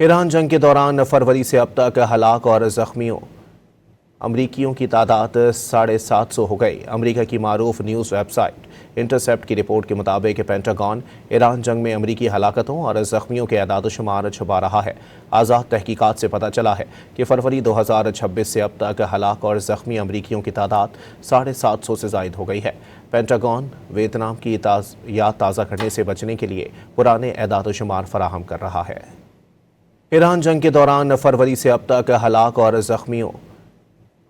ایران جنگ کے دوران فروری سے اب تک ہلاک اور زخمیوں امریکیوں کی تعداد 750 ہو گئی۔ امریکہ کی معروف نیوز ویب سائٹ انٹرسیپٹ کی رپورٹ کے مطابق پینٹاگون ایران جنگ میں امریکی ہلاکتوں اور زخمیوں کے اعداد و شمار چھپا رہا ہے۔ آزاد تحقیقات سے پتہ چلا ہے کہ فروری 2026 سے اب تک ہلاک اور زخمی امریکیوں کی تعداد 750 سے زائد ہو گئی ہے۔ پینٹاگون ویتنام کی یاد تازہ کرنے سے بچنے کے لیے پرانے اعداد و شمار فراہم کر رہا ہے۔ ایران جنگ کے دوران فروری سے اب تک ہلاک اور زخمیوں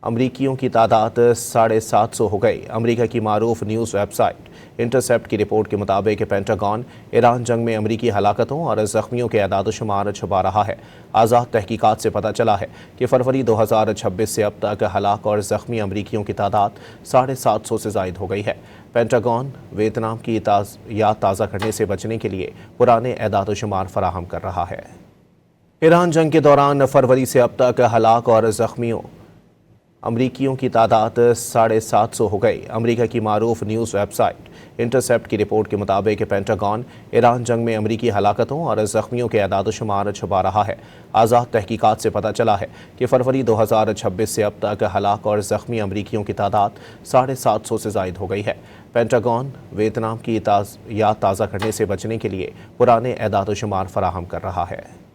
امریکیوں کی تعداد 750 ہو گئی۔ امریکہ کی معروف نیوز ویب سائٹ انٹرسیپٹ کی رپورٹ کے مطابق پینٹاگون ایران جنگ میں امریکی ہلاکتوں اور زخمیوں کے اعداد و شمار چھپا رہا ہے۔ آزاد تحقیقات سے پتہ چلا ہے کہ فروری 2026 سے اب تک ہلاک اور زخمی امریکیوں کی تعداد 750 سے زائد ہو گئی ہے۔ پینٹاگون ویتنام کی یاد تازہ کرنے سے بچنے کے لیے پرانے اعداد و شمار فراہم کر رہا ہے۔ ایران جنگ کے دوران فروری سے اب تک ہلاک اور زخمیوں امریکیوں کی تعداد 750 ہو گئی۔ امریکہ کی معروف نیوز ویب سائٹ انٹرسیپٹ کی رپورٹ کے مطابق پینٹاگون ایران جنگ میں امریکی ہلاکتوں اور زخمیوں کے اعداد و شمار چھپا رہا ہے۔ آزاد تحقیقات سے پتہ چلا ہے کہ فروری 2026 سے اب تک ہلاک اور زخمی امریکیوں کی تعداد 750 سے زائد ہو گئی ہے۔ پینٹاگون ویتنام کی یاد تازہ کرنے سے بچنے کے لیے پرانے اعداد و شمار فراہم کر رہا ہے۔